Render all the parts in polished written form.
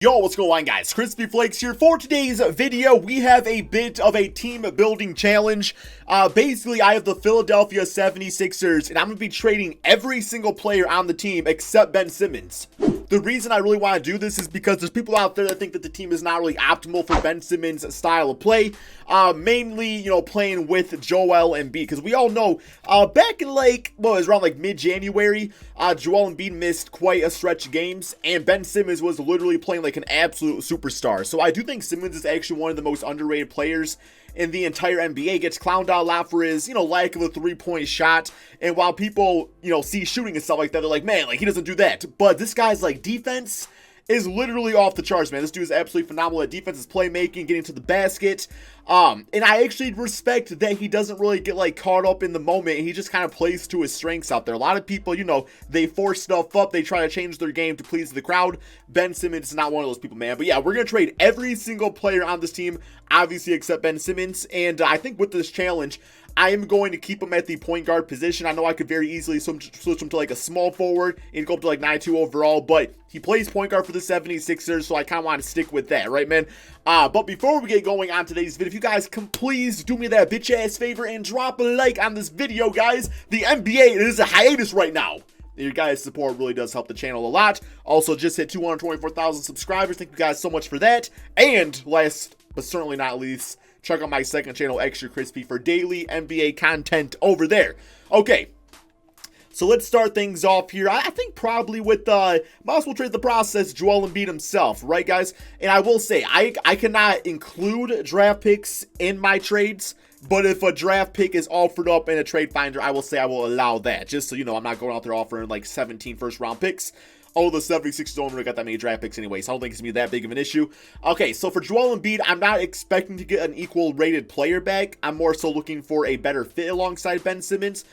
Yo, what's going on, guys? Crispy Flakes here. For today's video, we have a bit of a team building challenge. Basically, I have the Philadelphia 76ers, and I'm going to be trading every single player on the team except Ben Simmons. The reason I really want to do this is because there's people out there that think that the team is not really optimal for Ben Simmons' style of play. Mainly, playing with Joel Embiid. Because we all know, back in it was around mid-January, Joel Embiid missed quite a stretch of games, and Ben Simmons was literally playing like an absolute superstar. So I do think Simmons is actually one of the most underrated players in the entire NBA. Gets clowned out a lot for his, lack of a three-point shot. And while people, see shooting and stuff like that, they're like, man, he doesn't do that. But this guy's, defense is literally off the charts, man. This dude is absolutely phenomenal at defense, his playmaking, getting to the basket. And I actually respect that he doesn't really get, caught up in the moment. He just kind of plays to his strengths out there. A lot of people, they force stuff up. They try to change their game to please the crowd. Ben Simmons is not one of those people, man. But yeah, we're going to trade every single player on this team, obviously, except Ben Simmons. And I think with this challenge, I am going to keep him at the point guard position. I know I could very easily switch him to a small forward and go up to 92 overall, but he plays point guard for the 76ers, so I kind of want to stick with that, right, man? But before we get going on today's video, if you guys can please do me that bitch-ass favor and drop a like on this video, guys. The NBA is a hiatus right now. Your guys' support really does help the channel a lot. Also, just hit 224,000 subscribers. Thank you guys so much for that. And last but certainly not least, check out my second channel, Extra Crispy, for daily NBA content over there. Okay, so let's start things off here. I think probably with, might as well trade the process, Joel Embiid himself, right, guys? And I will say, I cannot include draft picks in my trades, but if a draft pick is offered up in a trade finder, I will say I will allow that, just so you know I'm not going out there offering 17 first-round picks. Oh, the 76ers don't really got that many draft picks anyway, so I don't think it's going to be that big of an issue. Okay, so for Joel Embiid, I'm not expecting to get an equal rated player back. I'm more so looking for a better fit alongside Ben Simmons.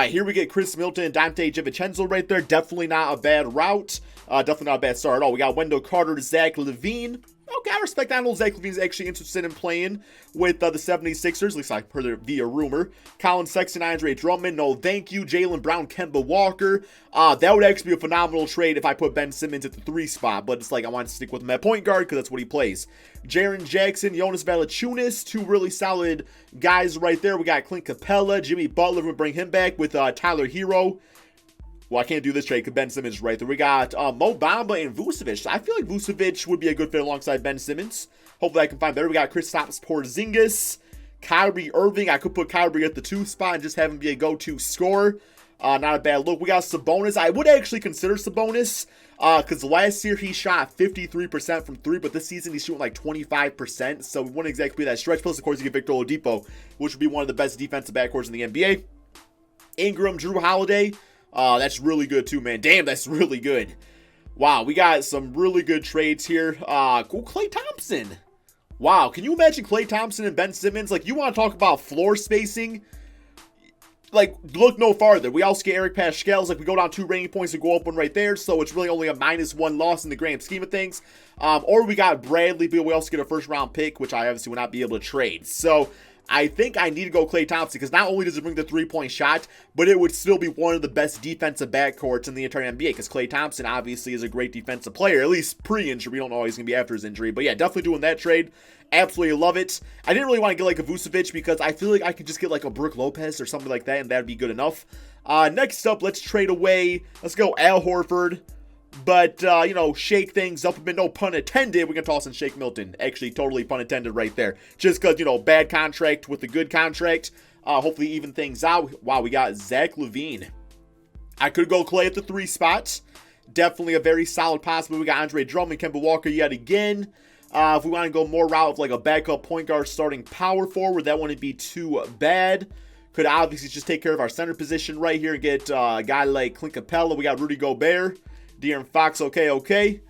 Here we get Chris Middleton and Dante DiVincenzo right there. Definitely not a bad route. Definitely not a bad start at all. We got Wendell Carter, Zach LaVine. Okay, I respect that. I know Zach LaVine's actually interested in playing with the 76ers. At least I heard it via rumor. Colin Sexton, Andre Drummond. No, thank you. Jaylen Brown, Kemba Walker. That would actually be a phenomenal trade if I put Ben Simmons at the 3 spot. But it's I want to stick with him at point guard because that's what he plays. Jaren Jackson, Jonas Valanciunas. Two really solid guys right there. We got Clint Capella, Jimmy Butler. We'll bring him back with Tyler Hero. Well, I can't do this trade because Ben Simmons is right there. We got Mo Bamba and Vucevic. I feel like Vucevic would be a good fit alongside Ben Simmons. Hopefully I can find better. We got Kristaps Porzingis, Kyrie Irving. I could put Kyrie at the 2 spot and just have him be a go-to scorer. Not a bad look. We got Sabonis. I would actually consider Sabonis because last year he shot 53% from 3, but this season he's shooting 25%. So we wouldn't exactly be that stretch. Plus, of course, you get Victor Oladipo, which would be one of the best defensive backcourts in the NBA. Ingram, Drew Holiday. That's really good too, man. Damn, that's really good. Wow, we got some really good trades here. Cool, Klay Thompson. Wow, can you imagine Klay Thompson and Ben Simmons? You want to talk about floor spacing? Look no farther. We also get Eric Paschall's. We go down 2 rating points and go up 1 right there. So it's really only a -1 loss in the grand scheme of things. Or we got Bradley, but we also get a first-round pick, which I obviously will not be able to trade. So I think I need to go Klay Thompson because not only does it bring the 3-point shot, but it would still be one of the best defensive backcourts in the entire NBA because Klay Thompson obviously is a great defensive player, at least pre-injury. We don't know how he's going to be after his injury. But yeah, definitely doing that trade. Absolutely love it. I didn't really want to get a Vucevic because I feel like I could just get a Brook Lopez or something like that, and that'd be good enough. Next up, let's trade away. Let's go Al Horford. But, shake things up a bit. No pun intended. We can toss in Shake Milton. Actually, totally pun intended right there. Just because, bad contract with a good contract. Hopefully even things out. Wow, we got Zach LaVine. I could go Klay at the 3 spots. Definitely a very solid possibility. We got Andre Drummond, Kemba Walker yet again. If we want to go more route of a backup point guard starting power forward, that wouldn't be too bad. Could obviously just take care of our center position right here and get a guy like Clint Capella. We got Rudy Gobert. De'Aaron Fox, okay.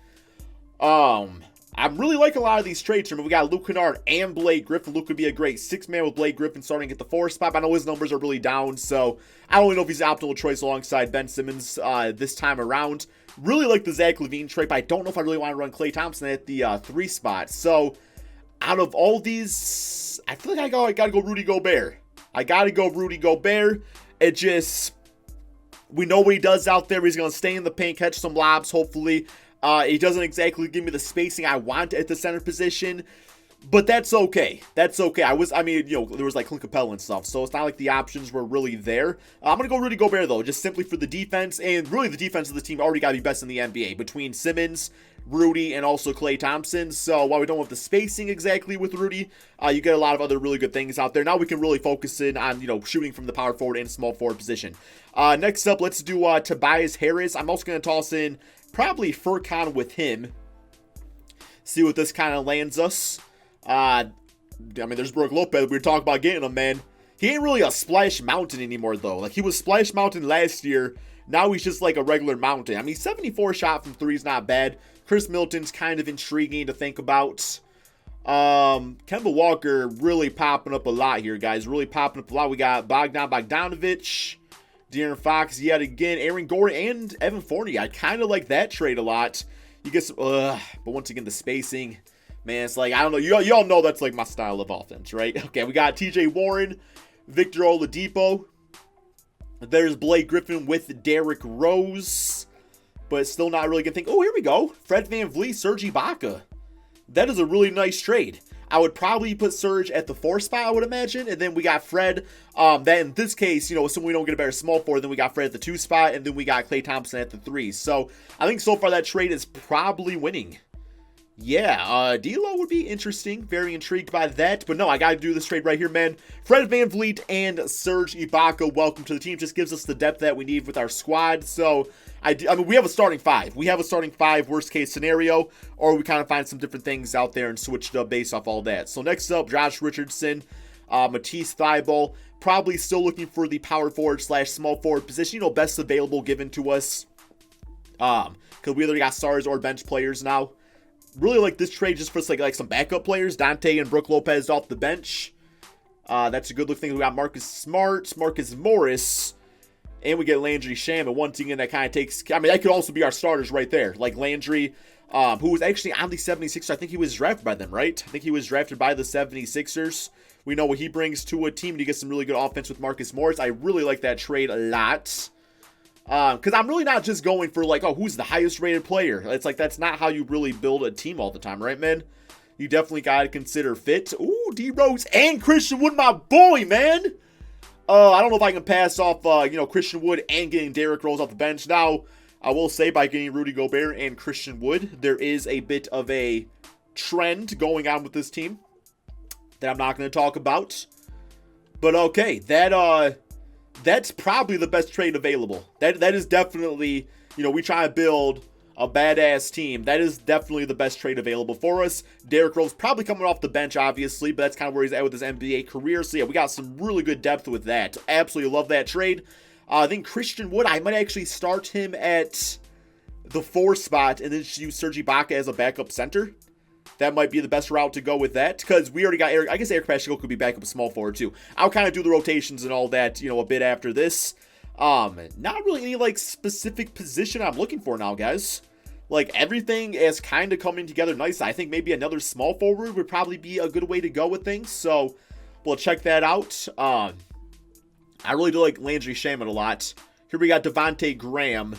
I'm really liking a lot of these trades here. We got Luke Kennard and Blake Griffin. Luke could be a great 6-man with Blake Griffin starting at the 4 spot. But I know his numbers are really down, so I don't really know if he's an optimal choice alongside Ben Simmons this time around. Really like the Zach LaVine trade, but I don't know if I really want to run Klay Thompson at the 3 spot. So out of all these, I feel like I gotta go Rudy Gobert. It just, we know what he does out there. He's going to stay in the paint, catch some lobs, hopefully. It doesn't exactly give me the spacing I want at the center position, but that's okay. That's okay. I mean, you know, there was like Clint Capella and stuff, so it's not like the options were really there. I'm going to go Rudy Gobert, though, just simply for the defense, and really the defense of the team already got to be best in the NBA between Simmons, Rudy, and also Klay Thompson. So while we don't have the spacing exactly with Rudy, you get a lot of other really good things out there. Now we can really focus in on, you know, shooting from the power forward and small forward position. Next up, let's do Tobias Harris. I'm also going to toss in probably Furkan with him. See what this kind of lands us. I mean, there's Brook Lopez. We were talking about getting him, man. He ain't really a splash mountain anymore, though. Like, he was splash mountain last year. Now he's just like a regular mountain. I mean, 74 shot from three is not bad. Chris Milton's kind of intriguing to think about. Kemba Walker really popping up a lot here, guys. Really popping up a lot. We got Bogdanovich, De'Aaron Fox yet again, Aaron Gordon, and Evan Fournier. I kind of like that trade a lot. You get some, but once again, the spacing, man, it's like, I don't know. You all know that's like my style of offense, right? Okay, we got TJ Warren, Victor Oladipo. There's Blake Griffin with Derrick Rose, but still not really good thing. Oh, here we go. Fred VanVleet, Serge Ibaka. That is a really nice trade. I would probably put Serge at the 4 spot, I would imagine. And then we got Fred. That in this case, you know, assuming we don't get a better small forward, then we got Fred at the 2 spot. And then we got Klay Thompson at the 3. So I think so far that trade is probably winning. Yeah, D'Lo would be interesting. Very intrigued by that. But no, I got to do this trade right here, man. Fred VanVleet and Serge Ibaka, welcome to the team. Just gives us the depth that we need with our squad. So, I mean, we have a starting 5. We have a starting 5 worst case scenario. Or we kind of find some different things out there and switch it up based off all that. So, next up, Josh Richardson, Matisse Thybulle. Probably still looking for the power forward / small forward position. You know, best available given to us. Because we either got stars or bench players now. Really like this trade just for like some backup players. Dante and Brook Lopez off the bench. That's a good look thing. We got Marcus Smart, Marcus Morris, and we get Landry Shamet. One thing that kind of takes, I mean, that could also be our starters right there. Like Landry, who was actually on the 76ers. I think he was drafted by them, right? I think he was drafted by the 76ers. We know what he brings to a team to get some really good offense with Marcus Morris. I really like that trade a lot. Because I'm really not just going for like, oh, who's the highest rated player? It's like, that's not how you really build a team all the time, right, man? You definitely got to consider fit. Ooh, D-Rose and Christian Wood, my boy, man. I don't know if I can pass off, you know, Christian Wood and getting Derrick Rose off the bench. Now, I will say by getting Rudy Gobert and Christian Wood, there is a bit of a trend going on with this team that I'm not going to talk about. But okay, that's probably the best trade available. That is definitely, you know, we try to build a badass team. That is definitely the best trade available for us. Derrick Rose probably coming off the bench, obviously, but that's kind of where he's at with his NBA career. So yeah, we got some really good depth with that. Absolutely love that trade. I think Christian Wood, I might actually start him at the 4 spot and then just use Serge Ibaka as a backup center. That might be the best route to go with that, because we already got Eric. I guess Eric Paschal could be back up a small forward too. I'll kind of do the rotations and all that, you know, a bit after this. Not really any like specific position I'm looking for now, guys. Like everything is kind of coming together nice. I think maybe another small forward would probably be a good way to go with things. So we'll check that out. I really do like Landry Shamet a lot. Here we got Devontae Graham.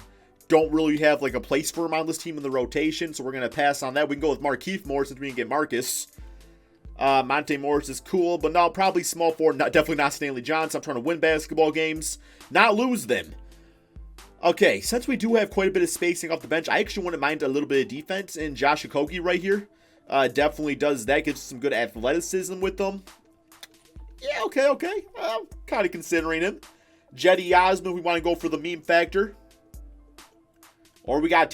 Don't really have like a place for him on this team in the rotation, so we're going to pass on that. We can go with Markieff Morris since we can get Marcus. Monte Morris is cool, but no, probably small forward. Definitely not Stanley Johnson. I'm trying to win basketball games, not lose them. Okay, since we do have quite a bit of spacing off the bench, I actually wouldn't mind a little bit of defense in Josh Okogie right here. Definitely does that. Gives some good athleticism with them. Yeah, okay. I'm kind of considering him. Jetty Osman, we want to go for the meme factor. Or we got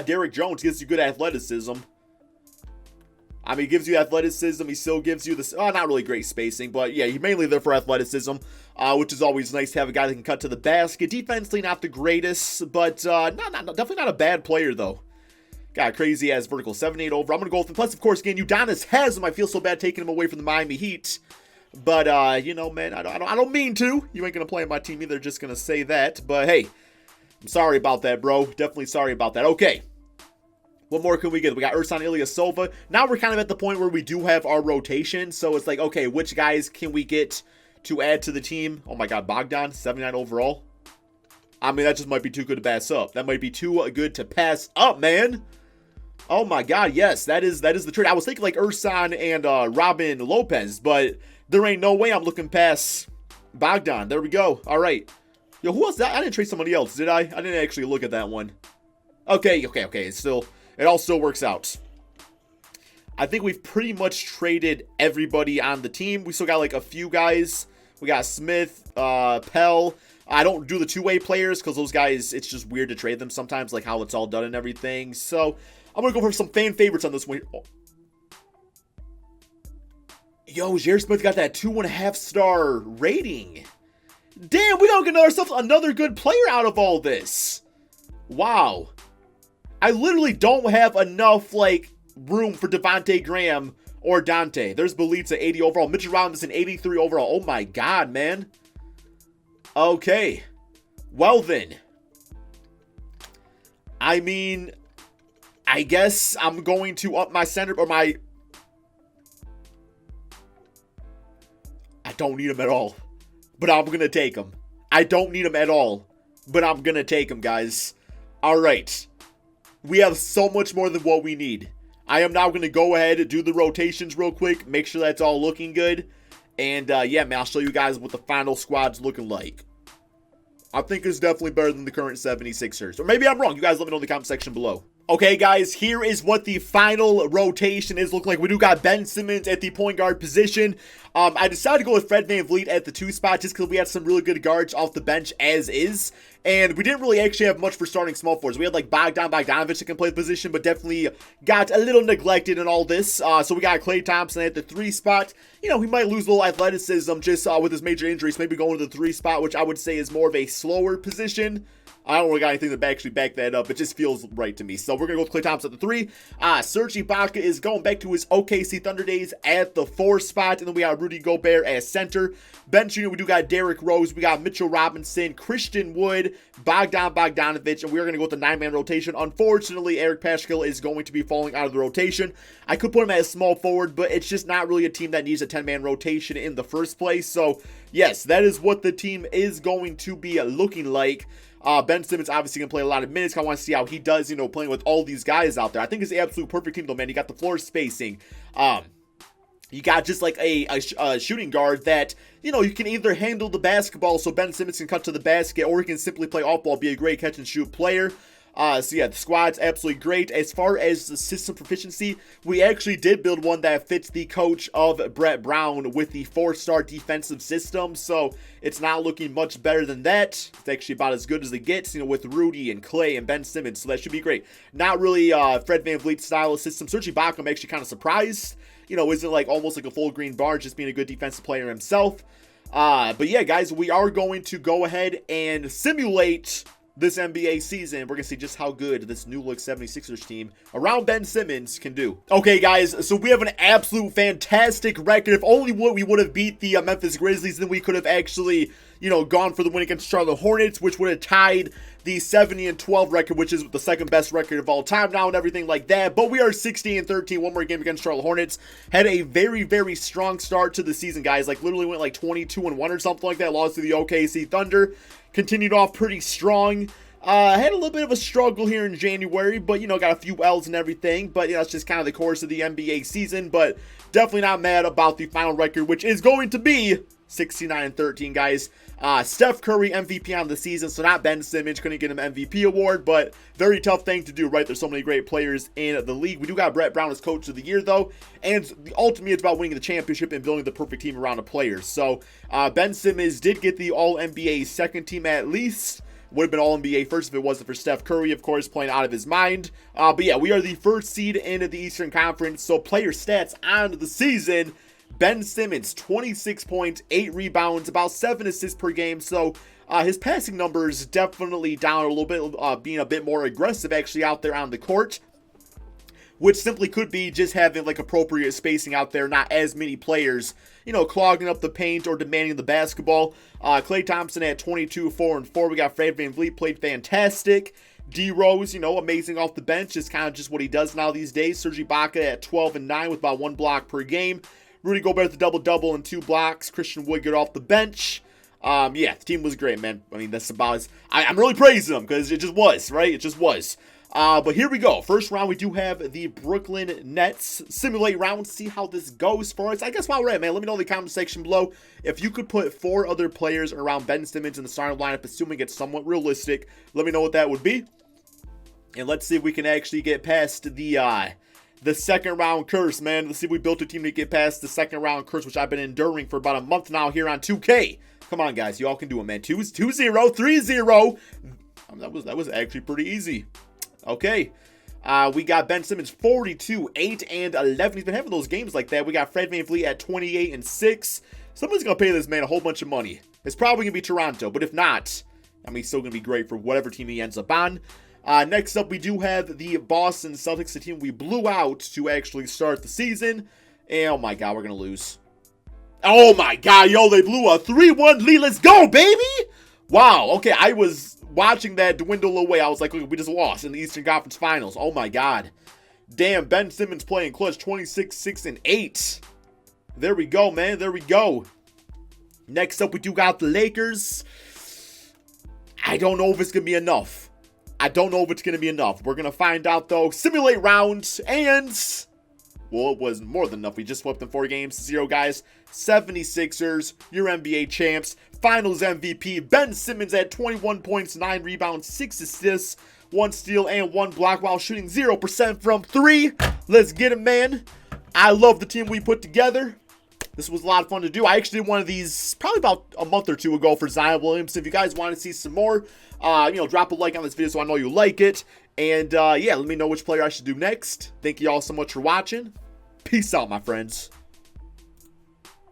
Derrick Jones, gives you good athleticism. I mean, he gives you athleticism. He still gives you this, not really great spacing, but yeah, he's mainly there for athleticism, which is always nice to have a guy that can cut to the basket. Defensively, not the greatest, but definitely not a bad player, though. Got a crazy-ass vertical 7'8" over. I'm going to go with him. Plus, of course, again, Udonis Haslem. I feel so bad taking him away from the Miami Heat. But, you know, man, I don't mean to. You ain't going to play on my team either, just going to say that. But, hey, I'm sorry about that, bro. Definitely sorry about that. Okay. What more can we get? We got Ersan Ilyasova. Now we're kind of at the point where we do have our rotation. So it's like, okay, which guys can we get to add to the team? Oh my God, Bogdan, 79 overall. I mean, that just might be too good to pass up. That might be too good to pass up, man. Oh my God, yes, that is the trade. I was thinking like Ursan and Robin Lopez, but there ain't no way I'm looking past Bogdan. There we go. All right. Yo, who else? I didn't trade somebody else, did I? I didn't actually look at that one. Okay. It all still works out. I think we've pretty much traded everybody on the team. We still got like a few guys. We got Smith, Pell. I don't do the two-way players because those guys, it's just weird to trade them sometimes, like how it's all done and everything. So I'm going to go for some fan favorites on this one. Oh. Yo, Jair Smith got that 2.5-star rating. Damn, we don't get ourselves another good player out of all this. Wow. I literally don't have enough, like, room for Devontae Graham or Dante. There's Bielitsa, 80 overall. Mitchell Robinson, 83 overall. Oh my God, man. Okay. Well then. I mean, I guess I'm going to up my center or my... I don't need him at all, but I'm going to take him. I don't need him at all, but I'm going to take him, guys. All right. We have so much more than what we need. I am now going to go ahead and do the rotations real quick. Make sure that's all looking good. And, yeah, man, I'll show you guys what the final squad's looking like. I think it's definitely better than the current 76ers. Or maybe I'm wrong. You guys let me know in the comment section below. Okay, guys, here is what the final rotation is looking like. We do got Ben Simmons at the point guard position. I decided to go with Fred VanVleet at the 2 spot just because we had some really good guards off the bench as is. And we didn't really actually have much for starting small forwards. We had like Bogdanovich that can play the position, but definitely got a little neglected in all this. So we got Klay Thompson at the 3 spot. You know, he might lose a little athleticism just with his major injuries. Maybe going to the 3 spot, which I would say is more of a slower position. I don't really got anything to actually back that up. It just feels right to me. So we're going to go with Klay Thompson at the 3. Serge Ibaka is going back to his OKC Thunder days at the 4 spot. And then we got Rudy Gobert as center. Bench unit, we do got Derrick Rose. We got Mitchell Robinson, Christian Wood, Bogdanovich. And we're going to go with the 9-man rotation. Unfortunately, Eric Paschal is going to be falling out of the rotation. I could put him as small forward, but it's just not really a team that needs a 10-man rotation in the first place. So, yes, that is what the team is going to be looking like. Ben Simmons obviously going to play a lot of minutes. I want to see how he does, you know, playing with all these guys out there. I think it's the absolute perfect team, though, man. You got the floor spacing. You got just like a shooting guard that, you know, you can either handle the basketball so Ben Simmons can cut to the basket, or he can simply play off ball, be a great catch and shoot player. So yeah, the squad's absolutely great. As far as the system proficiency, we actually did build one that fits the coach of Brett Brown with the 4-star defensive system. So it's not looking much better than that. It's actually about as good as it gets, you know, with Rudy and Klay and Ben Simmons. So that should be great. Not really Fred VanVleet style of system. Serge Ibaka, I'm actually kind of surprised. You know, isn't like almost like a full green bar, just being a good defensive player himself. But yeah, guys, we are going to go ahead and simulate this NBA season. We're going to see just how good this new look 76ers team around Ben Simmons can do. Okay, guys, so we have an absolute fantastic record. If only we would have beat the Memphis Grizzlies, then we could have actually, you know, gone for the win against Charlotte Hornets, which would have tied the 70-12 record, which is the second best record of all time now and everything like that. But we are 16-13, one more game against Charlotte Hornets. Had a very, very strong start to the season, guys. Like literally went like 22-1 or something like that. Lost to the OKC Thunder. Continued off pretty strong. Had a little bit of a struggle here in January, but, you know, got a few L's and everything. But, you know, it's just kind of the course of the NBA season. But definitely not mad about the final record, which is going to be 69-13, guys. Steph Curry MVP on the season, so not Ben Simmons. Couldn't get him MVP award, but very tough thing to do, right? There's so many great players in the league. We do got Brett Brown as coach of the year, though, and ultimately it's about winning the championship and building the perfect team around the players. So Ben Simmons did get the All-NBA second team at least. Would have been All-NBA first if it wasn't for Steph Curry, of course, playing out of his mind. But yeah, we are the first seed in the Eastern Conference, so player stats on the season. Ben Simmons, 26 points, 8 rebounds, about 7 assists per game. So his passing numbers definitely down a little bit, being a bit more aggressive actually out there on the court, which simply could be just having like appropriate spacing out there, not as many players, you know, clogging up the paint or demanding the basketball. Klay Thompson at 22, 4 and 4. We got Fred VanVleet, played fantastic. D Rose, you know, amazing off the bench, is kind of just what he does now these days. Serge Ibaka at 12 and 9 with about 1 block per game. Rudy Gobert the double-double and 2 blocks. Christian Wood get off the bench. Yeah, the team was great, man. I mean, that's about as... I'm really praising them because it just was, right? It just was. But here we go. First round, we do have the Brooklyn Nets simulate round. See how this goes for us. I guess while we're at, man, let me know in the comment section below if you could put 4 other players around Ben Simmons in the starting lineup, assuming it's somewhat realistic. Let me know what that would be. And let's see if we can actually get past the second round curse, man. Let's see if we built a team to get past the second round curse, which I've been enduring for about a month now here on 2K. Come on, guys. Y'all can do it, man. 2-0, 3-0. That was actually pretty easy. Okay. We got Ben Simmons 42, 8, and 11. He's been having those games like that. We got Fred VanVleet at 28 and 6. Someone's going to pay this man a whole bunch of money. It's probably going to be Toronto, but if not, I mean, he's still going to be great for whatever team he ends up on. Next up, we do have the Boston Celtics, the team we blew out to actually start the season. And, oh my God, we're going to lose. Oh my God, yo, they blew a 3-1 lead. Let's go, baby. Wow, okay, I was watching that dwindle away. I was like, look, we just lost in the Eastern Conference Finals. Oh my God. Damn, Ben Simmons playing clutch, 26, 6, and 8. There we go, man. There we go. Next up, we do got the Lakers. I don't know if it's going to be enough. We're going to find out, though. Simulate rounds, and, well, it was more than enough. We just swept in 4 games to 0, guys. 76ers, your NBA champs, Finals MVP, Ben Simmons at 21 points, 9 rebounds, 6 assists, 1 steal, and 1 block while shooting 0% from 3. Let's get it, man. I love the team we put together. This was a lot of fun to do. I actually did one of these probably about a month or 2 ago for Zion Williamson. If you guys want to see some more, drop a like on this video so I know you like it. And, yeah, let me know which player I should do next. Thank you all so much for watching. Peace out, my friends.